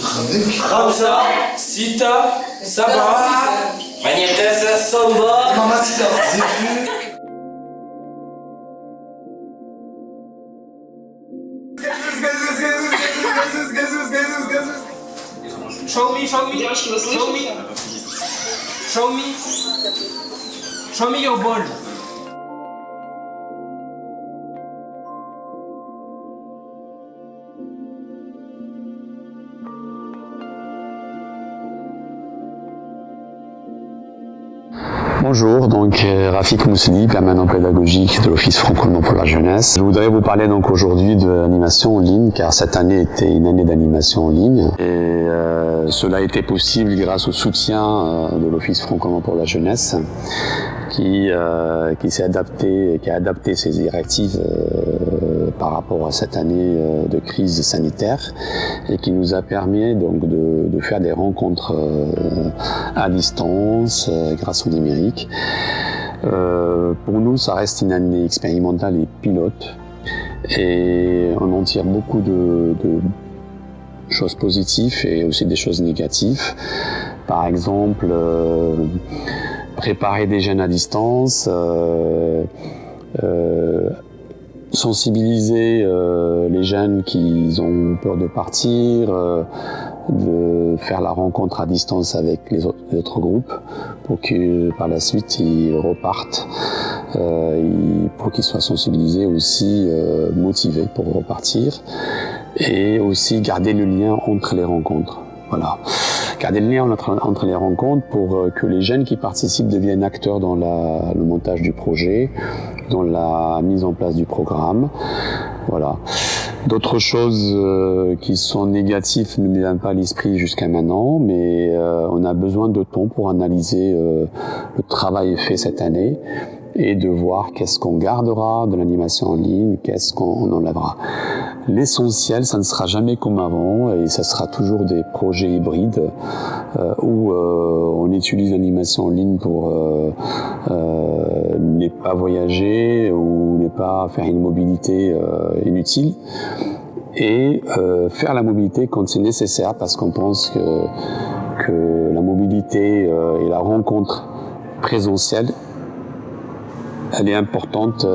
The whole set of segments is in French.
خمسة ستة سبعة ثمانية تسعة صمبا Mamacita. Show me your ball. Bonjour, donc Rafik Mousli, permanent pédagogique de l'Office franco-allemand pour la jeunesse. Je voudrais vous parler donc aujourd'hui de l'animation en ligne, car cette année était une année d'animation en ligne. Et cela a été possible grâce au soutien de l'Office franco-allemand pour la jeunesse, qui s'est adapté, qui a adapté ses directives par rapport à cette année de crise sanitaire et qui nous a permis donc de faire des rencontres à distance grâce au numérique. Pour nous, ça reste une année expérimentale et pilote et on en tire beaucoup de choses positives et aussi des choses négatives. Par exemple, préparer des jeunes à distance, sensibiliser les jeunes qui ont peur de partir, de faire la rencontre à distance avec les autres groupes pour que par la suite ils repartent, pour qu'ils soient sensibilisés aussi, motivés pour repartir et aussi garder le lien entre les rencontres. Voilà. Garder le lien entre les rencontres pour que les jeunes qui participent deviennent acteurs dans le montage du projet, dans la mise en place du programme. Voilà. D'autres choses qui sont négatives ne me viennent pas à l'esprit jusqu'à maintenant, mais on a besoin de temps pour analyser le travail fait cette année et de voir qu'est-ce qu'on gardera de l'animation en ligne, qu'est-ce qu'on enlèvera. L'essentiel, ça ne sera jamais comme avant et ça sera toujours des projets hybrides où on utilise l'animation en ligne pour ne pas voyager ou ne pas faire une mobilité inutile et faire la mobilité quand c'est nécessaire parce qu'on pense que la mobilité et la rencontre présentielle elle est importante et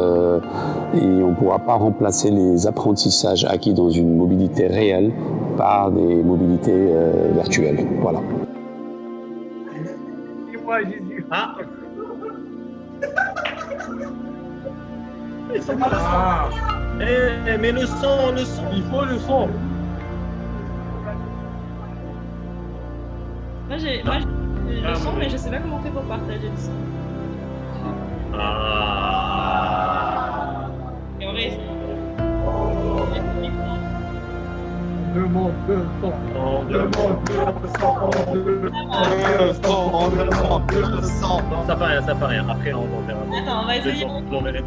on ne pourra pas remplacer les apprentissages acquis dans une mobilité réelle par des mobilités virtuelles. Voilà. Dis-moi Jésus. Ah. Mais le son, il faut le son. Moi j'ai le son, mais je sais pas comment on fait pour partager le son. Et on reste. Demande le son. On demande le son. Non, ça fait rien. Après, on verra. Attends, on va essayer. On verra.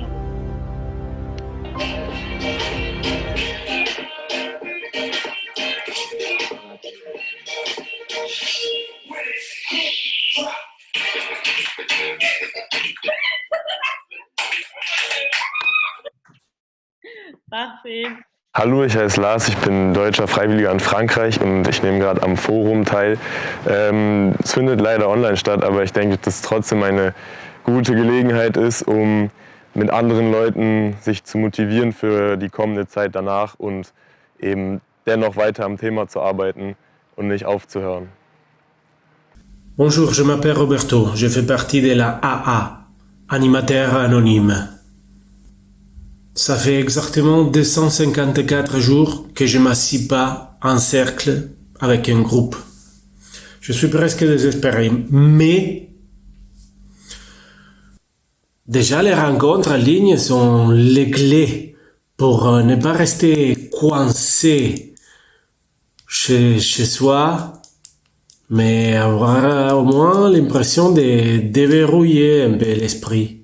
Parfait. Hallo, ich heiße Lars, ich bin deutscher Freiwilliger in Frankreich und ich nehme gerade am Forum teil. Es findet leider online statt, aber ich denke, dass es trotzdem eine gute Gelegenheit ist, um mit anderen Leuten sich zu motivieren für die kommende Zeit danach und eben dennoch weiter am Thema zu arbeiten und nicht aufzuhören. Bonjour, je m'appelle Roberto, je fais partie de la AA, animateur anonyme. Ça fait exactement 254 jours que je m'assis pas en cercle avec un groupe. Je suis presque désespéré, mais déjà les rencontres en ligne sont les clés pour ne pas rester coincé chez soi, mais avoir au moins l'impression de déverrouiller un peu l'esprit.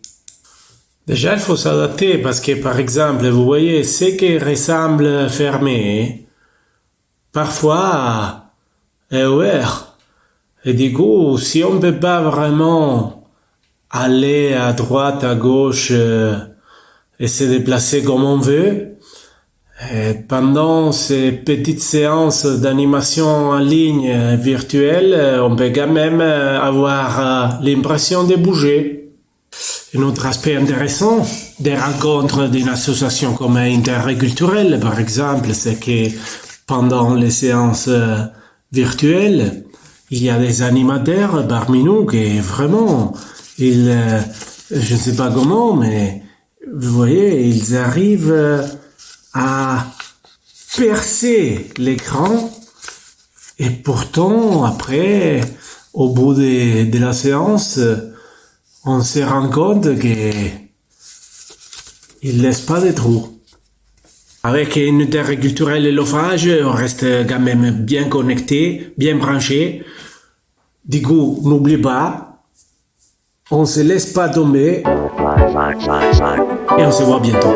Déjà, il faut s'adapter parce que, par exemple, vous voyez, ce qui ressemble fermé, parfois est ouvert. Et du coup, si on ne peut pas vraiment aller à droite, à gauche et se déplacer comme on veut, Et pendant ces petites séances d'animation en ligne virtuelle, on peut quand même avoir l'impression de bouger. Un autre aspect intéressant des rencontres d'une association comme Interculturelle, par exemple, c'est que pendant les séances virtuelles, il y a des animateurs parmi nous qui vraiment, je ne sais pas comment, mais vous voyez, ils arrivent à percer l'écran et pourtant, après, au bout de la séance, on se rend compte qu'ils ne laissent pas de trous. Avec une interculturelle et l'offrage, on reste quand même bien connecté, bien branché. Du coup, n'oublie pas, on se laisse pas tomber et on se voit bientôt.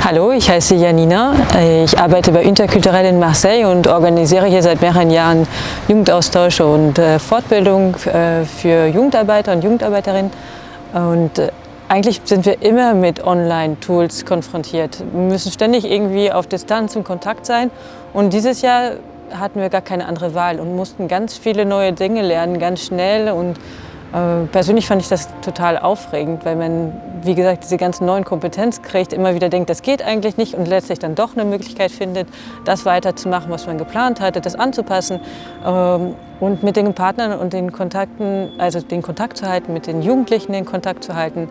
Hallo, ich heiße Janina. Ich arbeite bei Interkulturell in Marseille und organisiere hier seit mehreren Jahren Jugendaustausch und Fortbildung für Jugendarbeiter und Jugendarbeiterinnen. Und eigentlich sind wir immer mit Online-Tools konfrontiert. Wir müssen ständig irgendwie auf Distanz im Kontakt sein. Und dieses Jahr hatten wir gar keine andere Wahl und mussten ganz viele neue Dinge lernen, ganz schnell. Und persönlich fand ich das total aufregend, weil man, wie gesagt, diese ganzen neuen Kompetenzen kriegt, immer wieder denkt, das geht eigentlich nicht und letztlich dann doch eine Möglichkeit findet, das weiterzumachen, was man geplant hatte, das anzupassen und mit den Partnern und den Kontakten, also den Kontakt zu halten, mit den Jugendlichen den Kontakt zu halten.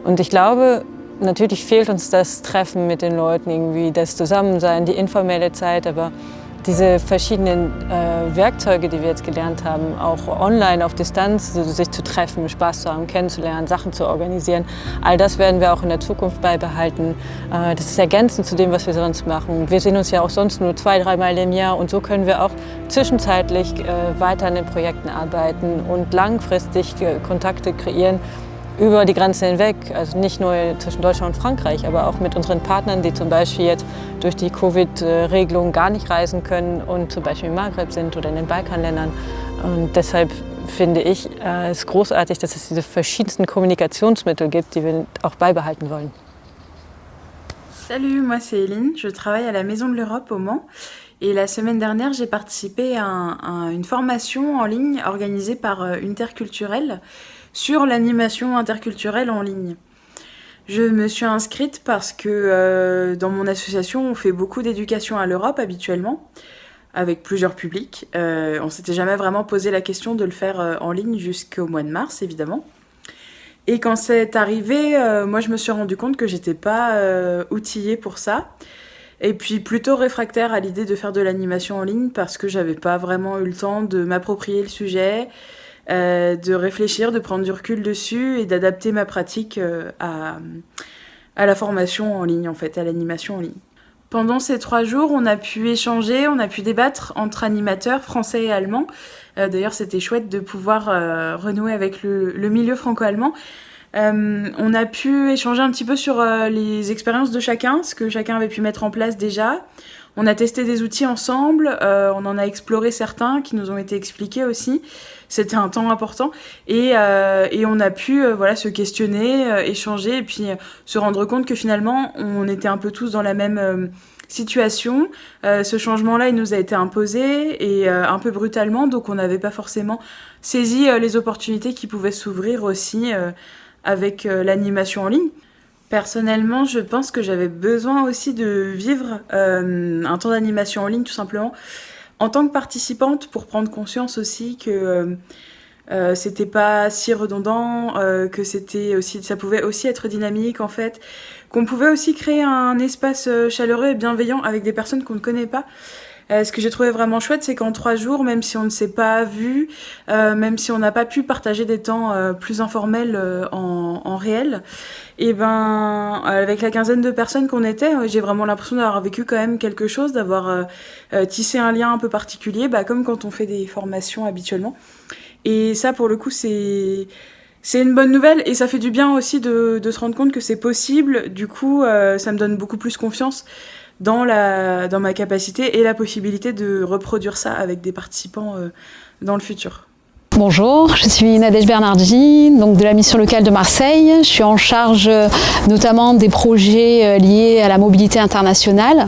Und ich glaube, natürlich fehlt uns das Treffen mit den Leuten, irgendwie das Zusammensein, die informelle Zeit, aber diese verschiedenen Werkzeuge, die wir jetzt gelernt haben, auch online auf Distanz, sich zu treffen, Spaß zu haben, kennenzulernen, Sachen zu organisieren, all das werden wir auch in der Zukunft beibehalten. Das ist ergänzend zu dem, was wir sonst machen. Wir sehen uns ja auch sonst nur 2-3 Mal im Jahr und so können wir auch zwischenzeitlich weiter an den Projekten arbeiten und langfristig Kontakte kreieren über die Grenzen hinweg, also nicht nur zwischen Deutschland und Frankreich, aber auch mit unseren Partnern, die zum Beispiel jetzt durch die Covid-Regelung gar nicht reisen können und zum Beispiel im Maghreb sind oder in den Balkanländern. Und deshalb finde ich es großartig, dass es diese verschiedensten Kommunikationsmittel gibt, die wir auch beibehalten wollen. Salut, moi c'est Eline, je travaille à la Maison de l'Europe au Mans et la semaine dernière j'ai participé à une formation en ligne organisée par Interculturel sur l'animation interculturelle en ligne. Je me suis inscrite parce que dans mon association on fait beaucoup d'éducation à l'Europe habituellement, avec plusieurs publics. On s'était jamais vraiment posé la question de le faire en ligne jusqu'au mois de mars évidemment. Et quand c'est arrivé, moi je me suis rendu compte que j'étais pas outillée pour ça. Et puis plutôt réfractaire à l'idée de faire de l'animation en ligne parce que j'avais pas vraiment eu le temps de m'approprier le sujet, de réfléchir, de prendre du recul dessus et d'adapter ma pratique à la formation en ligne en fait, à l'animation en ligne. Pendant ces 3 jours, on a pu échanger, on a pu débattre entre animateurs français et allemands. D'ailleurs, c'était chouette de pouvoir renouer avec le milieu franco-allemand. On a pu échanger un petit peu sur les expériences de chacun, ce que chacun avait pu mettre en place déjà. On a testé des outils ensemble, on en a exploré certains qui nous ont été expliqués aussi. C'était un temps important et on a pu voilà, se questionner, échanger et puis se rendre compte que finalement on était un peu tous dans la même situation. Ce changement-là, il nous a été imposé et un peu brutalement, donc on n'avait pas forcément saisi les opportunités qui pouvaient s'ouvrir aussi avec l'animation en ligne. Personnellement, je pense que j'avais besoin aussi de vivre un temps d'animation en ligne tout simplement en tant que participante pour prendre conscience aussi que c'était pas si redondant, que c'était aussi, ça pouvait aussi être dynamique en fait, qu'on pouvait aussi créer un espace chaleureux et bienveillant avec des personnes qu'on ne connaît pas. Ce que j'ai trouvé vraiment chouette, c'est qu'en 3 jours, même si on ne s'est pas vu, même si on n'a pas pu partager des temps plus informels en réel, et ben avec la quinzaine de personnes qu'on était, j'ai vraiment l'impression d'avoir vécu quand même quelque chose, d'avoir tissé un lien un peu particulier, comme quand on fait des formations habituellement. Et ça, pour le coup, c'est c'est une bonne nouvelle et ça fait du bien aussi de se rendre compte que c'est possible. Du coup, ça me donne beaucoup plus confiance dans ma capacité et la possibilité de reproduire ça avec des participants dans le futur. Bonjour, je suis Nadège Bernardi, donc de la mission locale de Marseille. Je suis en charge notamment des projets liés à la mobilité internationale.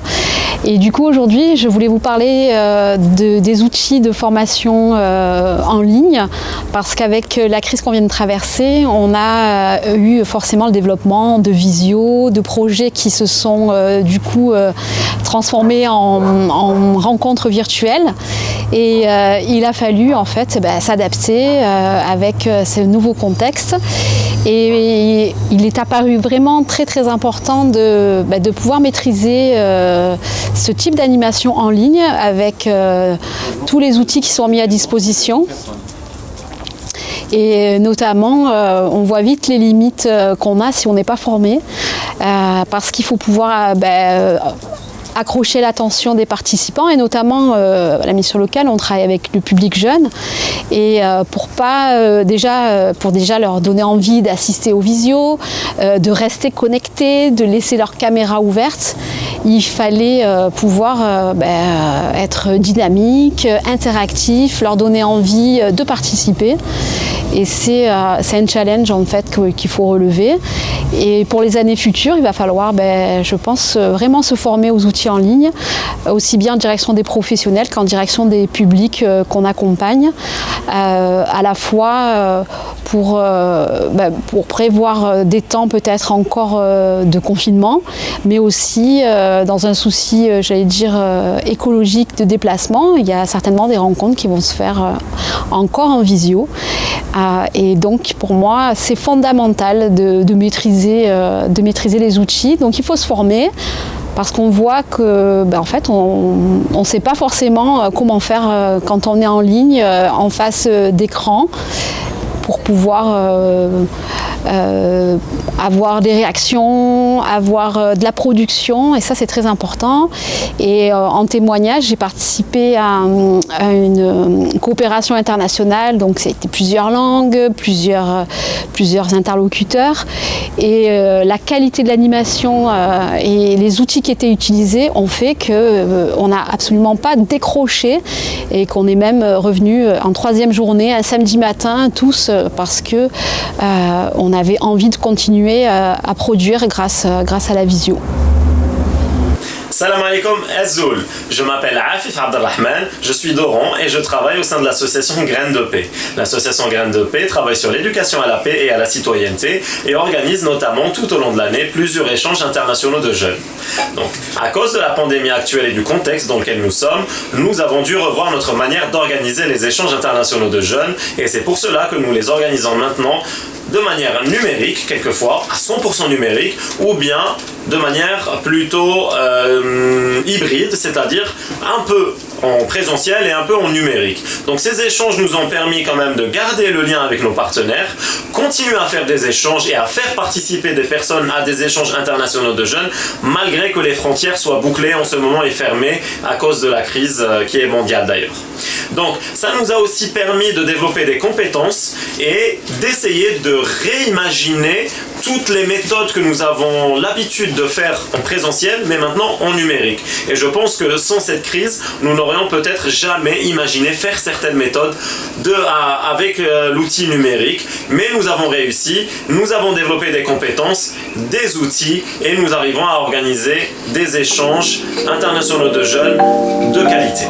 Et du coup, aujourd'hui, je voulais vous parler des outils de formation en ligne, parce qu'avec la crise qu'on vient de traverser, on a eu forcément le développement de visio, de projets qui se sont du coup transformés en rencontres virtuelles. Et il a fallu en fait s'adapter avec ce nouveau contexte. Et il est apparu vraiment très important de pouvoir maîtriser ce type d'animation en ligne avec tous les outils qui sont mis à disposition. Et notamment, on voit vite les limites qu'on a si on n'est pas formé, parce qu'il faut pouvoir accrocher l'attention des participants, et notamment à la mission locale, on travaille avec le public jeune, et pour déjà leur donner envie d'assister aux visios, de rester connectés, de laisser leur caméra ouverte, il fallait pouvoir être dynamique, interactif, leur donner envie de participer. Et c'est un challenge en fait qu'il faut relever. Et pour les années futures, il va falloir, je pense, vraiment se former aux outils en ligne, aussi bien en direction des professionnels qu'en direction des publics qu'on accompagne, à la fois pour prévoir des temps peut-être encore de confinement, mais aussi dans un souci, écologique de déplacement. Il y a certainement des rencontres qui vont se faire encore en visio. Et donc pour moi c'est fondamental de maîtriser les outils. Donc il faut se former, parce qu'on voit que en fait on ne sait pas forcément comment faire quand on est en ligne en face d'écran, pour pouvoir avoir des réactions, avoir de la production, et ça c'est très important. Et en témoignage, j'ai participé à une coopération internationale, donc c'était plusieurs langues, plusieurs interlocuteurs, et la qualité de l'animation et les outils qui étaient utilisés ont fait qu'on n'a absolument pas décroché, et qu'on est même revenu en 3e journée, un samedi matin, tous, parce que on avait envie de continuer à produire grâce à la visio. Salam alaikum Azul, je m'appelle Afif Abdelrahman, je suis d'Oran et je travaille au sein de l'association Graines de Paix. L'association Graines de Paix travaille sur l'éducation à la paix et à la citoyenneté et organise notamment tout au long de l'année plusieurs échanges internationaux de jeunes. Donc, à cause de la pandémie actuelle et du contexte dans lequel nous sommes, nous avons dû revoir notre manière d'organiser les échanges internationaux de jeunes, et c'est pour cela que nous les organisons maintenant de manière numérique, quelquefois à 100% numérique, ou bien de manière plutôt hybride, c'est-à-dire un peu en présentiel et un peu en numérique. Donc ces échanges nous ont permis quand même de garder le lien avec nos partenaires, continuer à faire des échanges et à faire participer des personnes à des échanges internationaux de jeunes, malgré que les frontières soient bouclées en ce moment et fermées à cause de la crise qui est mondiale d'ailleurs. Donc ça nous a aussi permis de développer des compétences et d'essayer de réimaginer toutes les méthodes que nous avons l'habitude de faire en présentiel, mais maintenant en numérique. Et je pense que sans cette crise, nous n'aurions peut-être jamais imaginé faire certaines méthodes avec l'outil numérique. Mais nous avons réussi, nous avons développé des compétences, des outils, et nous arrivons à organiser des échanges internationaux de jeunes de qualité.